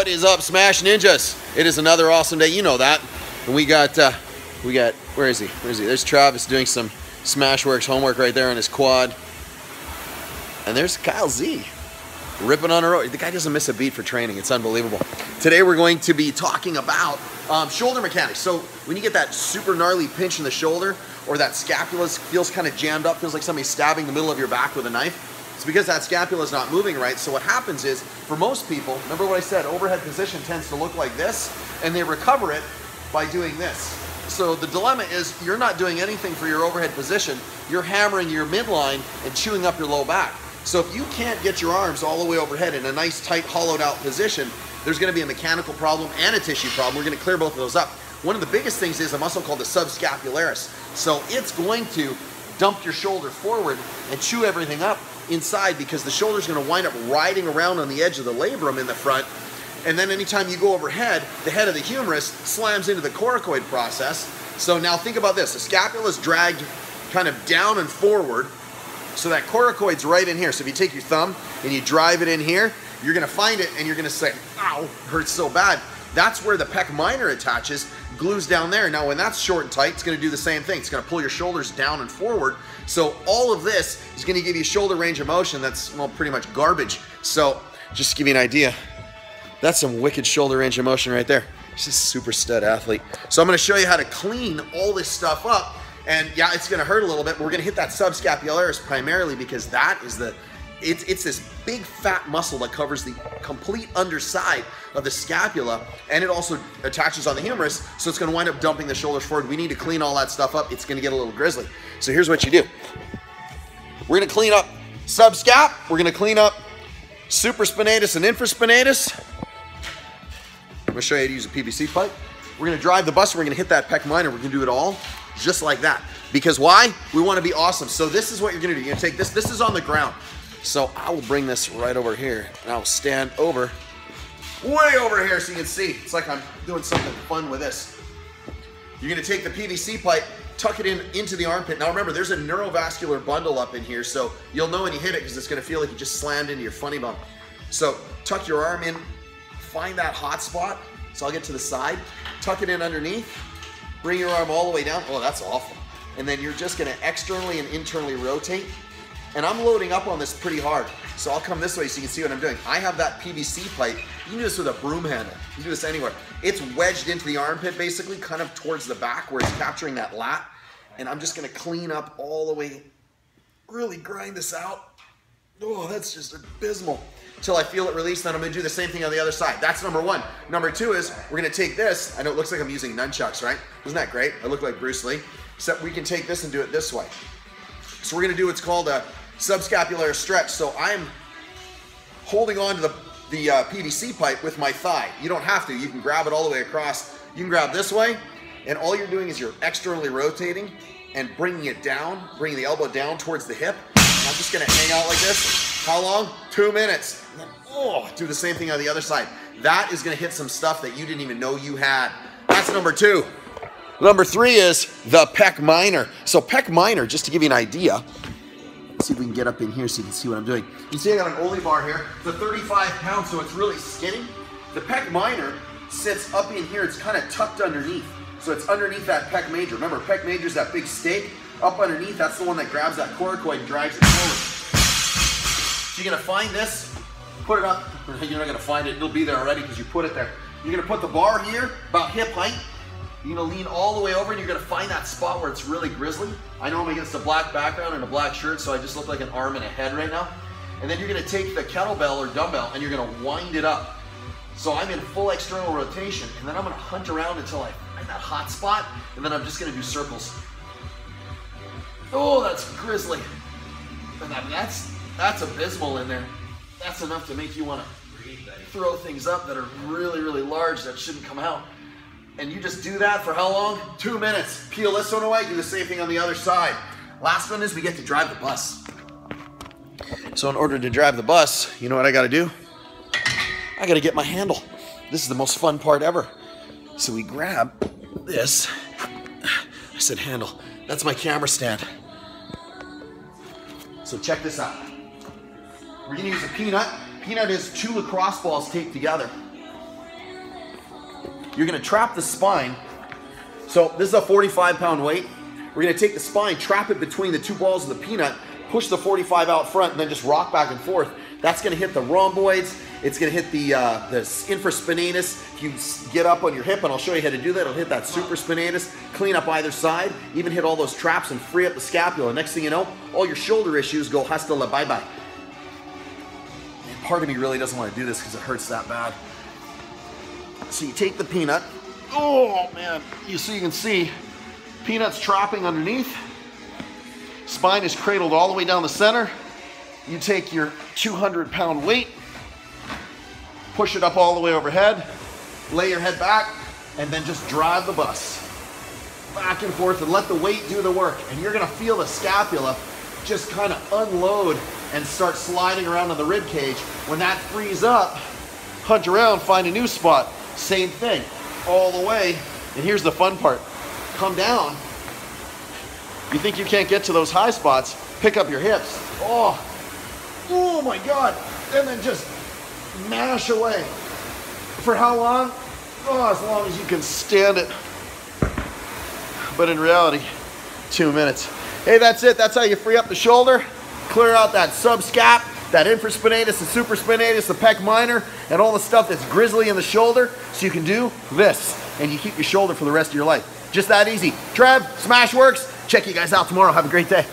What is up, Smash Ninjas? It is another awesome day. You know that. And we got, where is he? Where is he? There's Travis doing some SmashweRx homework right there on his quad. And there's Kyle Z ripping on a road. The guy doesn't miss a beat for training. It's unbelievable. Today we're going to be talking about shoulder mechanics. So when you get that super gnarly pinch in the shoulder, or that scapula feels kind of jammed up, feels like somebody's stabbing the middle of your back with a knife, it's because that scapula is not moving right. So what happens is, for most people, remember what I said, overhead position tends to look like this, and they recover it by doing this. So the dilemma is, you're not doing anything for your overhead position. You're hammering your midline and chewing up your low back. So if you can't get your arms all the way overhead in a nice, tight, hollowed out position, there's gonna be a mechanical problem and a tissue problem. We're gonna clear both of those up. One of the biggest things is a muscle called the subscapularis. So it's going to dump your shoulder forward and chew everything up inside, because the shoulder's gonna wind up riding around on the edge of the labrum in the front. And then anytime you go overhead, the head of the humerus slams into the coracoid process. So now think about this. The scapula is dragged kind of down and forward. So that coracoid's right in here. So if you take your thumb and you drive it in here, you're gonna find it and you're gonna say, ow, hurts so bad. That's where the pec minor attaches, glues down there. Now when that's short and tight, it's gonna do the same thing. It's gonna pull your shoulders down and forward. So all of this is gonna give you shoulder range of motion that's, well, pretty much garbage. So just to give you an idea, that's some wicked shoulder range of motion right there. He's a super stud athlete. So I'm gonna show you how to clean all this stuff up. And yeah, it's gonna hurt a little bit, but we're gonna hit that subscapularis primarily because that is it's this big fat muscle that covers the complete underside of the scapula, and it also attaches on the humerus, so it's gonna wind up dumping the shoulders forward. We need to clean all that stuff up. It's gonna get a little grisly. So here's what you do. We're gonna clean up subscap, we're gonna clean up supraspinatus and infraspinatus. I'm gonna show you how to use a PVC pipe. We're gonna drive the bus, we're gonna hit that pec minor, we're gonna do it all just like that. Because why? We wanna be awesome. So this is what you're gonna do. You're gonna take this is on the ground. So I will bring this right over here, and I'll stand over, way over here so you can see. It's like I'm doing something fun with this. You're gonna take the PVC pipe, tuck it into the armpit. Now remember, there's a neurovascular bundle up in here, so you'll know when you hit it because it's gonna feel like you just slammed into your funny bone. So tuck your arm in, find that hot spot. So I'll get to the side, tuck it in underneath, bring your arm all the way down. Oh, that's awful. And then you're just gonna externally and internally rotate. And I'm loading up on this pretty hard. So I'll come this way so you can see what I'm doing. I have that PVC pipe. You can do this with a broom handle. You can do this anywhere. It's wedged into the armpit basically, kind of towards the back where it's capturing that lat. And I'm just gonna clean up all the way, really grind this out. Oh, that's just abysmal. Until I feel it release, then I'm gonna do the same thing on the other side. That's number one. Number two is, we're gonna take this. I know it looks like I'm using nunchucks, right? Isn't that great? I look like Bruce Lee. Except we can take this and do it this way. So we're gonna do what's called a subscapular stretch. So I'm holding on to the PVC pipe with my thigh. You don't have to, you can grab it all the way across. You can grab this way, and all you're doing is you're externally rotating and bringing it down, bringing the elbow down towards the hip. And I'm just gonna hang out like this. How long? 2 minutes. And then, oh, do the same thing on the other side. That is gonna hit some stuff that you didn't even know you had. That's number two. Number three is the pec minor. So pec minor, just to give you an idea, let's see if we can get up in here so you can see what I'm doing. You see I got an Oli bar here. It's a 35 pounds, so it's really skinny. The pec minor sits up in here. It's kind of tucked underneath. So it's underneath that pec major. Remember, pec major is that big steak. Up underneath, that's the one that grabs that coracoid and drives it forward. So you're gonna find this, put it up. You're not gonna find it, it'll be there already because you put it there. You're gonna put the bar here, about hip height. You're gonna lean all the way over and you're gonna find that spot where it's really grisly. I know I'm against a black background and a black shirt, so I just look like an arm and a head right now. And then you're gonna take the kettlebell or dumbbell and you're gonna wind it up. So I'm in full external rotation, and then I'm gonna hunt around until I find that hot spot, and then I'm just gonna do circles. Oh, that's grisly. And that's abysmal in there. That's enough to make you wanna throw things up that are really, really large that shouldn't come out. And you just do that for how long? 2 minutes. Peel this one away, do the same thing on the other side. Last one is we get to drive the bus. So in order to drive the bus, you know what I gotta do? I gotta get my handle. This is the most fun part ever. So we grab this. I said handle. That's my camera stand. So check this out. We're gonna use a peanut. Peanut is 2 lacrosse balls taped together. you're gonna trap the spine. So this is a 45-pound weight. We're gonna take the spine, trap it between the two balls of the peanut, push the 45 out front, and then just rock back and forth. That's gonna hit the rhomboids. It's gonna hit the infraspinatus. If you get up on your hip, and I'll show you how to do that, it'll hit that supraspinatus, clean up either side, even hit all those traps and free up the scapula. Next thing you know, all your shoulder issues go hasta la bye-bye. Part of me really doesn't want to do this because it hurts that bad. So you take the peanut. Oh man, you can see peanut's trapping underneath. Spine is cradled all the way down the center. You take your 200-pound weight, push it up all the way overhead, lay your head back, and then just drive the bus back and forth and let the weight do the work. And you're gonna feel the scapula just kind of unload and start sliding around on the rib cage. When that frees up, hunch around, find a new spot. Same thing, all the way. And here's the fun part. Come down. You think you can't get to those high spots, pick up your hips. Oh my God. And then just mash away. For how long? Oh, as long as you can stand it. But in reality, 2 minutes. Hey, that's it. That's how you free up the shoulder, clear out that subscap, that infraspinatus, the supraspinatus, the pec minor, and all the stuff that's grizzly in the shoulder, so you can do this, and you keep your shoulder for the rest of your life. Just that easy. Trev, SmashweRx. Check you guys out tomorrow. Have a great day.